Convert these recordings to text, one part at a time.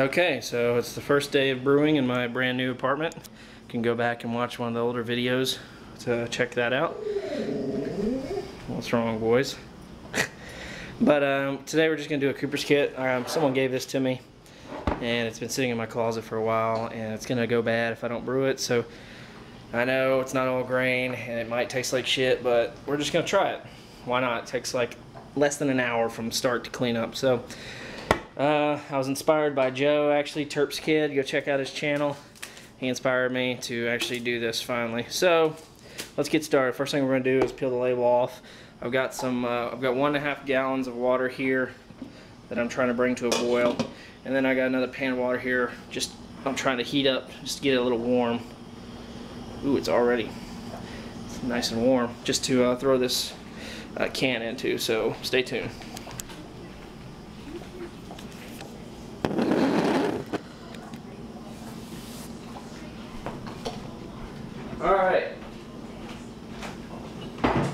Okay, so it's the first day of brewing in my brand new apartment. You can go back and watch one of the older videos to check that out. What's wrong, boys? But today we're just going to do a Cooper's kit. Someone gave this to me, and it's been sitting in my closet for a while, and it's going to go bad if I don't brew it. So I know it's not all grain, and it might taste like shit, but we're just going to try it. Why not? It takes like less than an hour from start to clean up. So I was inspired by Joe, actually, Terp's Kid. Go check out his channel. He inspired me to actually do this finally. So let's get started. First thing we're going to do is peel the label off. I've got 1.5 gallons of water here that I'm trying to bring to a boil, and then I got another pan of water here. I'm trying to heat up just to get it a little warm. Ooh, it's nice and warm. Just to throw this can into. So stay tuned. Alright.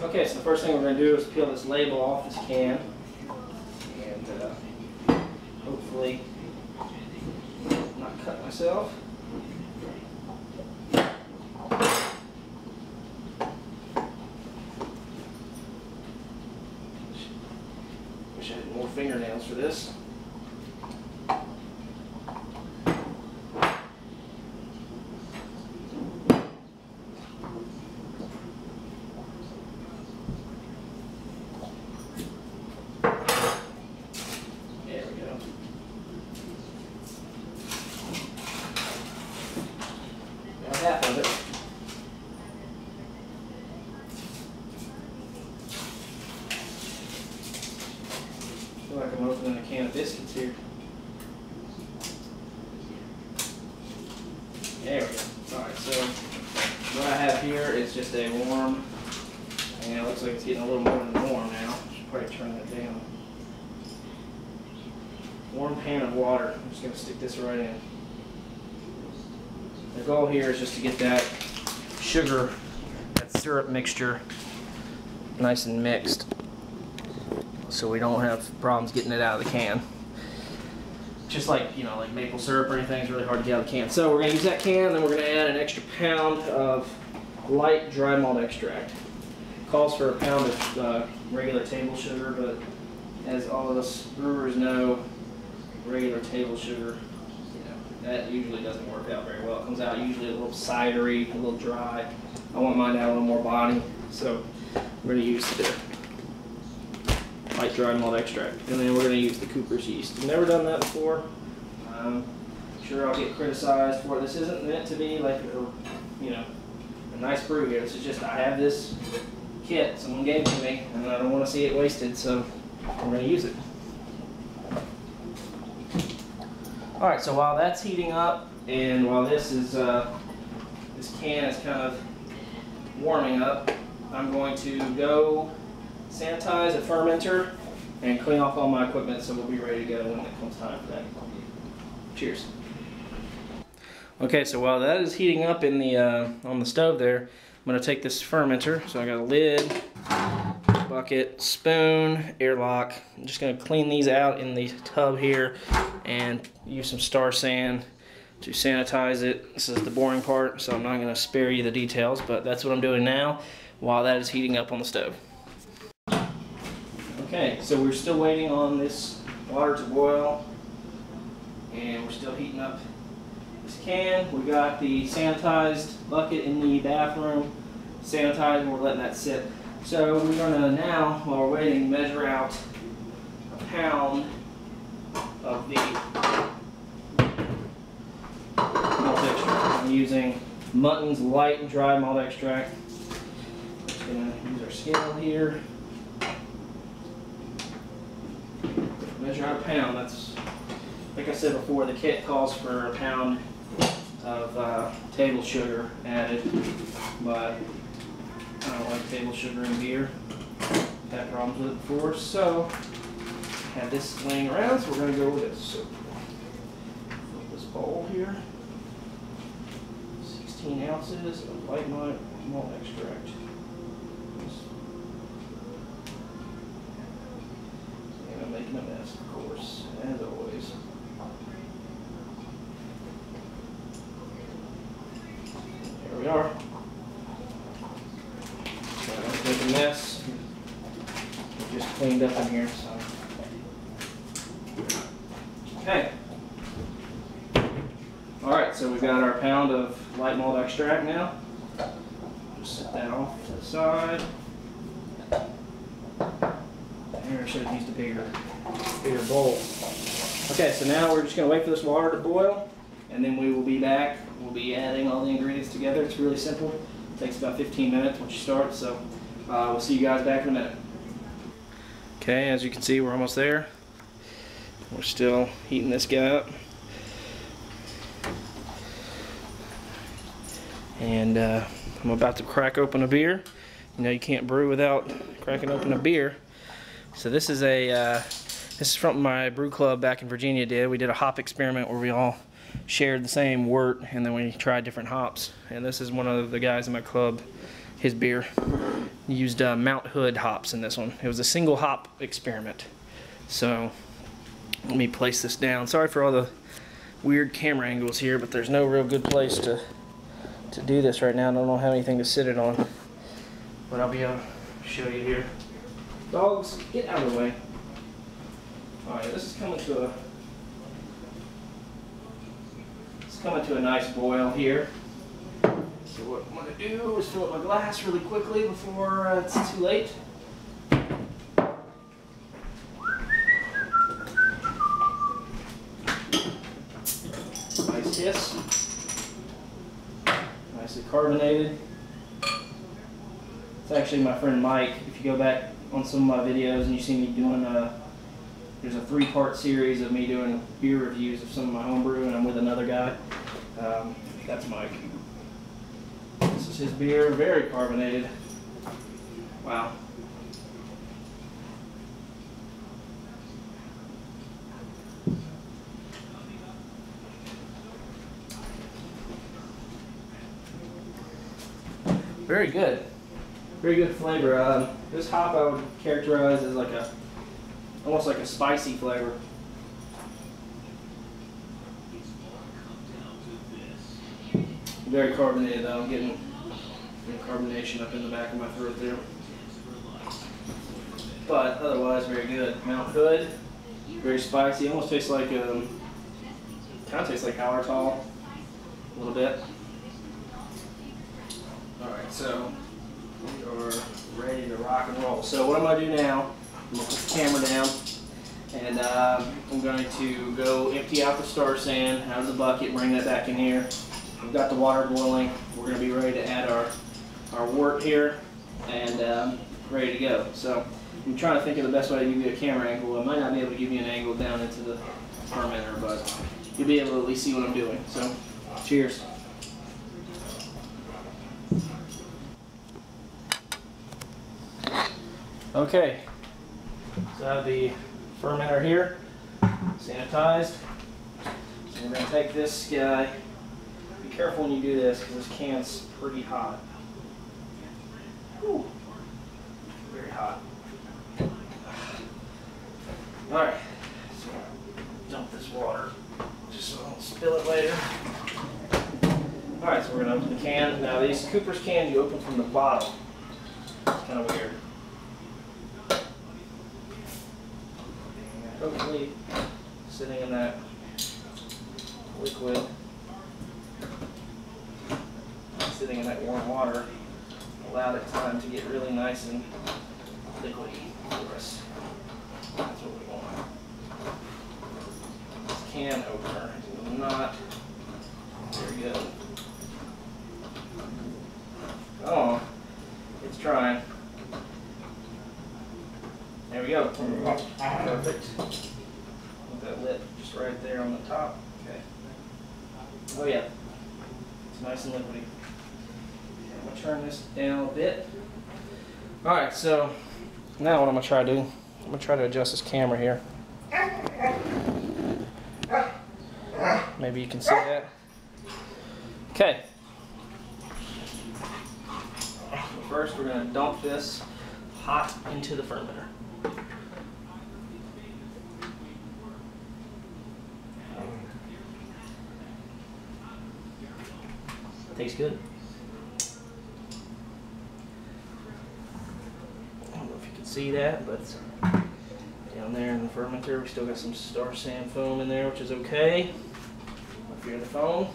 Okay, so the first thing we're going to do is peel this label off this can. And hopefully not cut myself. Wish I had more fingernails for this. Half of it. I feel like I'm opening a can of biscuits here. There we go. Alright, so what I have here is just a warm, and it looks like it's getting a little more than warm now. I should probably turn that down. Warm pan of water. I'm just going to stick this right in. The goal here is just to get that sugar, that syrup mixture nice and mixed so we don't have problems getting it out of the can. Just like, like maple syrup or anything is really hard to get out of the can. So we're going to use that can, then we're going to add an extra pound of light dry malt extract. It calls for a pound of regular table sugar, but as all of us brewers know, regular table sugar, that usually doesn't work out very well. It comes out usually a little cidery, a little dry. I want mine to have a little more body, so we're going to use the light dry malt extract. And then we're going to use the Cooper's yeast. I've never done that before. Sure I'll get criticized for it. This isn't meant to be like a nice brew here. This is just, I have this kit someone gave it to me, and I don't want to see it wasted, so we're going to use it. Alright, so while that's heating up, and while this can is kind of warming up, I'm going to go sanitize a fermenter and clean off all my equipment, so we'll be ready to go when it comes time for that. Cheers. Okay, so while that is heating up in the on the stove there, I'm going to take this fermenter. So I got a lid, bucket, spoon, airlock. I'm just going to clean these out in the tub here and use some Star San to sanitize it. This is the boring part, so I'm not going to spare you the details, but that's what I'm doing now while that is heating up on the stove. Okay, so we're still waiting on this water to boil, and we're still heating up this can. We got the sanitized bucket in the bathroom, sanitized, and we're letting that sit. So we're going to now, while we're waiting, measure out a pound of the malt extract. I'm using Mutton's light and dry malt extract. Just going to use our scale here. Measure out a pound. That's, like I said before, the kit calls for a pound of table sugar added, but I don't like table sugar in beer. I've had problems with it before, so I had this laying around, so we're going to go with this. So, fill this bowl here. 16 ounces of light malt extract. And I'm making a mess, of course, as always. a mess. Just cleaned up in here, so. Okay. Alright, so we've got our pound of light malt extract now. Just set that off to the side. Here, I should have used a bigger bowl. Okay, so now we're just going to wait for this water to boil, and then we will be back. We'll be adding all the ingredients together. It's really simple. It takes about 15 minutes once you start, so we'll see you guys back in a minute. Okay, as you can see, we're almost there. We're still heating this guy up. And I'm about to crack open a beer. You know, you can't brew without cracking open a beer. So this is this is from my brew club back in Virginia. We did a hop experiment where we all shared the same wort, and then we tried different hops. And this is one of the guys in my club, his beer. He used Mount Hood hops in this one. It was a single hop experiment. So let me place this down. Sorry for all the weird camera angles here, but there's no real good place to do this right now. I don't have anything to sit it on, but I'll be able to show you here. Dogs, get out of the way. Alright, this is coming to a nice boil here. So what I'm going to do is fill up my glass really quickly before it's too late. Nice hiss. Nicely carbonated. It's actually my friend Mike. If you go back on some of my videos and you see me doing there's a 3-part series of me doing beer reviews of some of my homebrew, and I'm with another guy. That's Mike. This is his beer, very carbonated. Wow. Very good. Very good flavor. This hop I would characterize as like almost like a spicy flavor. Very carbonated though. I'm getting carbonation up in the back of my throat there. But otherwise very good. Mount Hood, very spicy. Almost tastes like kind of tastes like Hallertau a little bit. All right, so we are ready to rock and roll. So what I'm going to do now, I'm going to put the camera down, and I'm going to go empty out the star sand out of the bucket, bring that back in here. We've got the water boiling. We're going to be ready to add our wort here, and ready to go. So I'm trying to think of the best way to give you a camera angle. I might not be able to give you an angle down into the fermenter, but you'll be able to at least see what I'm doing. So cheers. Okay, so I have the fermenter here, sanitized. So we're going to take this guy. Be careful when you do this because this can's pretty hot. Whew. Very hot. Alright, so dump this water just so I don't spill it later. Alright, so we're going to open the can. Now these Cooper's cans you open from the bottom. It's kind of weird. Hopefully sitting in that liquid, sitting in that warm water, allowed it time to get really nice and liquidy for us. That's what we want. This can opener is not very good. Oh, it's trying. There we go. Perfect. With that lip just right there on the top. Okay. Oh yeah. It's nice and liquidy. I'm going to turn this down a bit. Alright, so now what I'm going to try to do, I'm going to try to adjust this camera here. Maybe you can see that. Okay. First we're going to dump this hot into the fermenter. Tastes good. see that, but down there in the fermenter, we still got some star sand foam in there, which is okay. If you're the foam.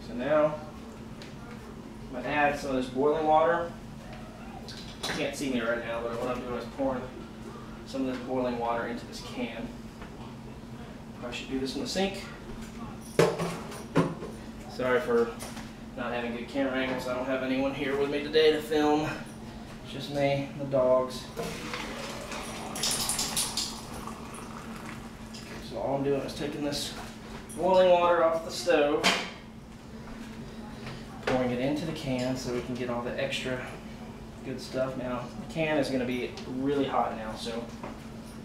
So now, I'm going to add some of this boiling water. You can't see me right now, but what I'm doing is pouring some of this boiling water into this can. I should do this in the sink. Sorry for not having good camera angles. I don't have anyone here with me today to film. It's just me and the dogs. So all I'm doing is taking this boiling water off the stove, pouring it into the can so we can get all the extra good stuff. Now, the can is going to be really hot now, so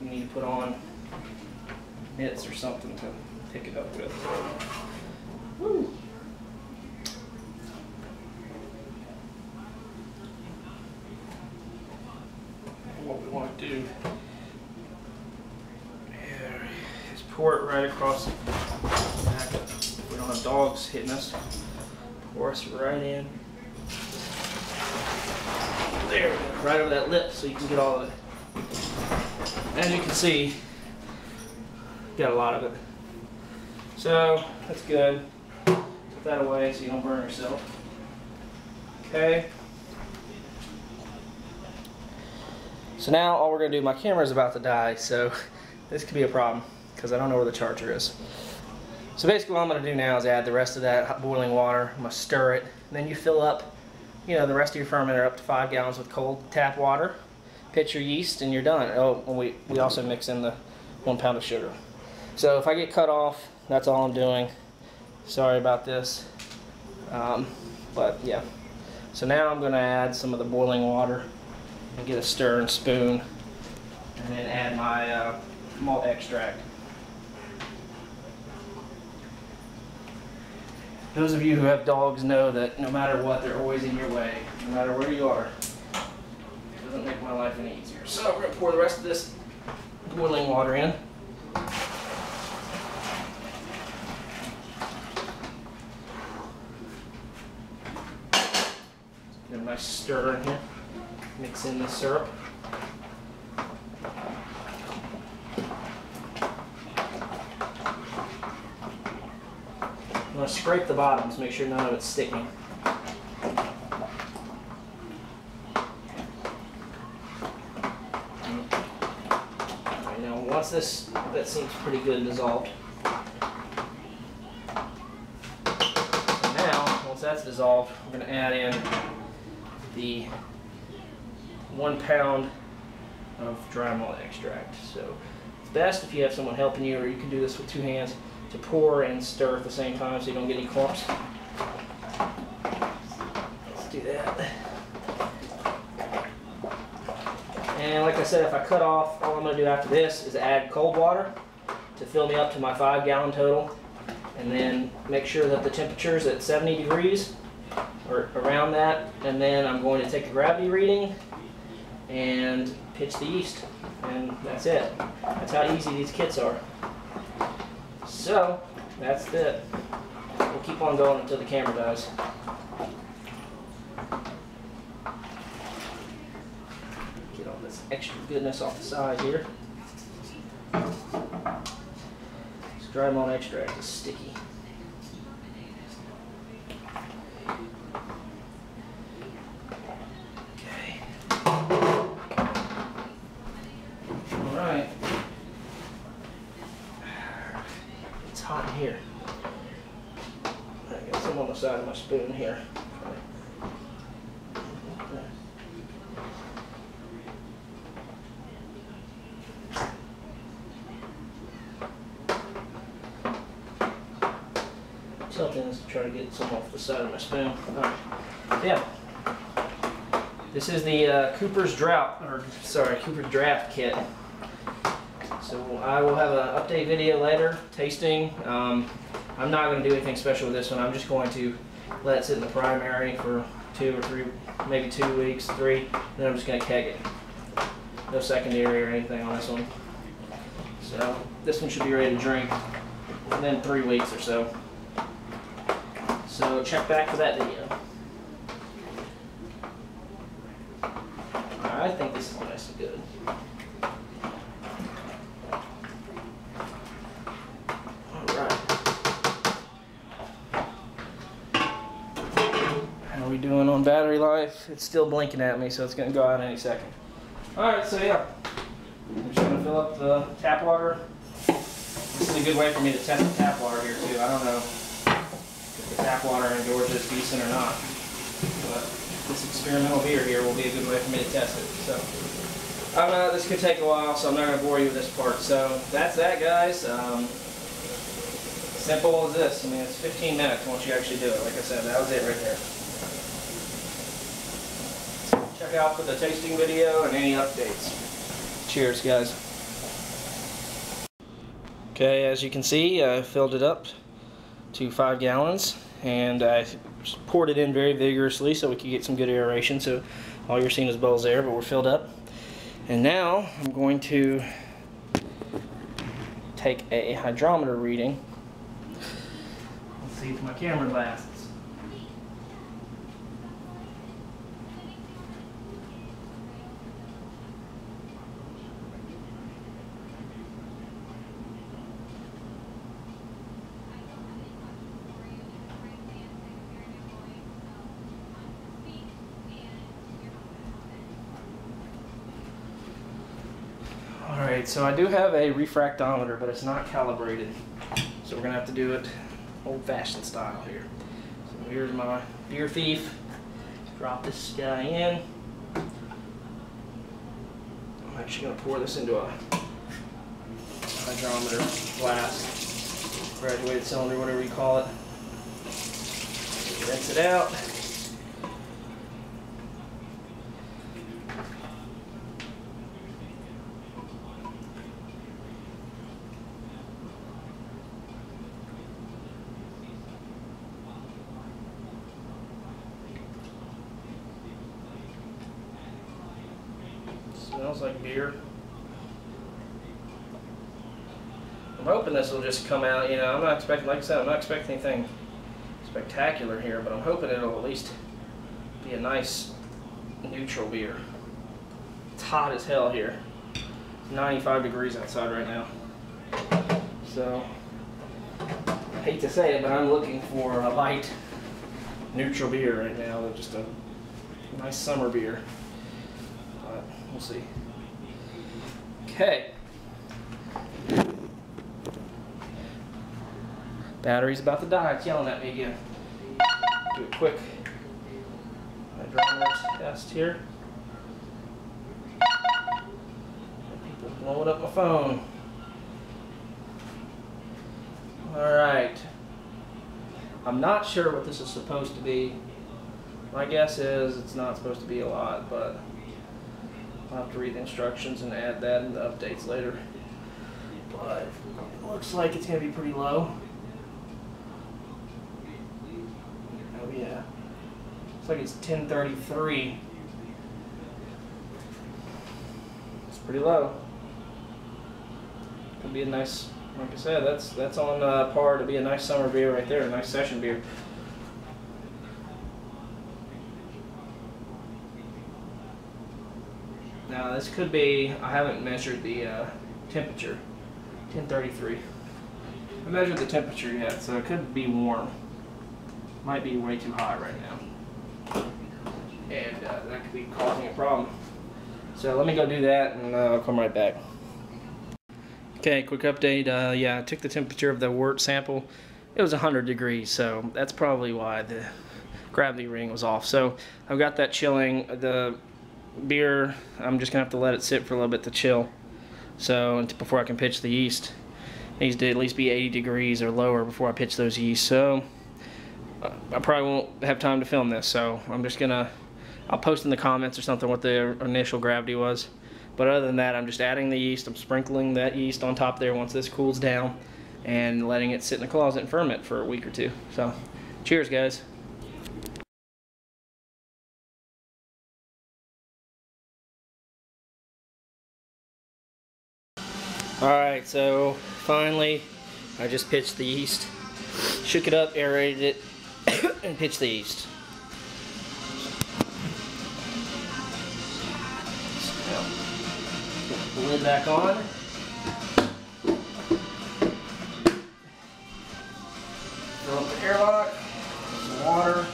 you need to put on mitts or something to pick it up with. Woo. What we want to do is pour it right across the back. If we don't have dogs hitting us, pour us right in. There we go, right over that lip so you can get all of it. As you can see, got a lot of it. So that's good. Put that away so you don't burn yourself. Okay. So now all we're going to do, my camera is about to die, so this could be a problem because I don't know where the charger is. So basically what I'm going to do now is add the rest of that hot boiling water. I'm going to stir it, and then you fill up, you know, the rest of your fermenter up to 5 gallons with cold tap water. Pitch your yeast and you're done. Oh, and we also mix in the 1 pound of sugar. So if I get cut off, that's all I'm doing. Sorry about this. But yeah. So now I'm going to add some of the boiling water and get a stir and spoon, and then add my malt extract. Those of you who have dogs know that no matter what, they're always in your way, no matter where you are. It doesn't make my life any easier. So we're going to pour the rest of this boiling water in. Get a nice stir in here. Mix in the syrup. I'm going to scrape the bottoms, make sure none of it's sticking. Alright, now once that seems pretty good and dissolved. So now, once that's dissolved, we're going to add in the 1 pound of dry malt extract. So it's best if you have someone helping you, or you can do this with 2 hands, to pour and stir at the same time so you don't get any clumps. Let's do that. And like I said, if I cut off, all I'm going to do after this is add cold water to fill me up to my 5 gallon total, and then make sure that the temperature is at 70 degrees or around that, and then I'm going to take the gravity reading and pitch the yeast, and that's it. That's how easy these kits are. So that's it. We'll keep on going until the camera dies. Get all this extra goodness off the side here. This dry malt extract is sticky. Hot in here. I got some on the side of my spoon here. Tilting this to try to get some off the side of my spoon. Alright. Yeah. This is the Cooper's Draught, or sorry, Cooper's Draught kit. So I will have an update video later, tasting. I'm not going to do anything special with this one. I'm just going to let it sit in the primary for 2 or 3, maybe 2 weeks, 3, and then I'm just going to keg it. No secondary or anything on this one. So this one should be ready to drink within 3 weeks or so. So check back for that video. good. Alright. How are we doing on battery life? It's still blinking at me, so it's going to go out any second. Alright, so yeah. I'm just going to fill up the tap water. This is a good way for me to test the tap water here too. I don't know if the tap water indoors is decent or not, but this experimental beer here will be a good way for me to test it. So, I don't know, this could take a while, so I'm not going to bore you with this part. So, that's that, guys. Simple as this. I mean, it's 15 minutes once you actually do it. Like I said, that was it right there. So check out for the tasting video and any updates. Cheers, guys. Okay, as you can see, I filled it up to 5 gallons, and I poured it in very vigorously so we could get some good aeration. So all you're seeing is bubbles there, but we're filled up. And now I'm going to take a hydrometer reading. Let's see if my camera lasts. Alright, so I do have a refractometer, but it's not calibrated. So we're going to have to do it old-fashioned style here. So here's my beer thief. Drop this guy in. I'm actually going to pour this into a hydrometer flask, graduated cylinder, whatever you call it. Rinse it out. Smells like beer. I'm hoping this will just come out, you know, I'm not expecting, like I said, I'm not expecting anything spectacular here, but I'm hoping it'll at least be a nice neutral beer. It's hot as hell here. It's 95 degrees outside right now. So, I hate to say it, but I'm looking for a light neutral beer right now, just a nice summer beer. But we'll see. Okay. Battery's about to die. It's yelling at me again. Do a quick hydrometer test here. People blowing up my phone. Alright. I'm not sure what this is supposed to be. My guess is it's not supposed to be a lot, but I'll have to read the instructions and add that in the updates later. But it looks like it's going to be pretty low. Oh yeah. Looks like it's 1033. It's pretty low. Could be a nice, like I said, that's on par to be a nice summer beer right there, a nice session beer. Now this could be, I haven't measured the temperature, 1033. I measured the temperature yet, so it could be warm. Might be way too hot right now. And that could be causing a problem. So let me go do that and I'll come right back. Okay, quick update. Yeah, I took the temperature of the wort sample. It was 100 degrees, so that's probably why the gravity ring was off. So I've got that chilling. The beer, I'm just gonna have to let it sit for a little bit to chill. So before I can pitch the yeast, it needs to at least be 80 degrees or lower before I pitch those yeast. So I probably won't have time to film this. So I'm just gonna, I'll post in the comments or something what the initial gravity was. But other than that, I'm just adding the yeast. I'm sprinkling that yeast on top there once this cools down and letting it sit in the closet and ferment for a week or two. So, cheers, guys. Alright, so finally, I just pitched the yeast. Shook it up, aerated it, and pitched the yeast. the lid back on. Fill up the airlock, some water.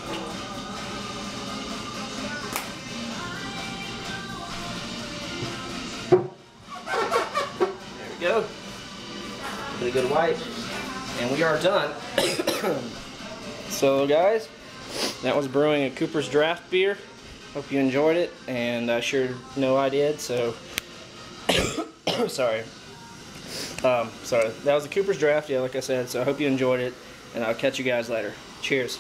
There we go. Give it a good wipe. And we are done. So guys, that was brewing a Cooper's Draught beer. Hope you enjoyed it, and I sure know I did, so sorry. Sorry, that was the Cooper's Draught, yeah, like I said, so I hope you enjoyed it, and I'll catch you guys later. Cheers.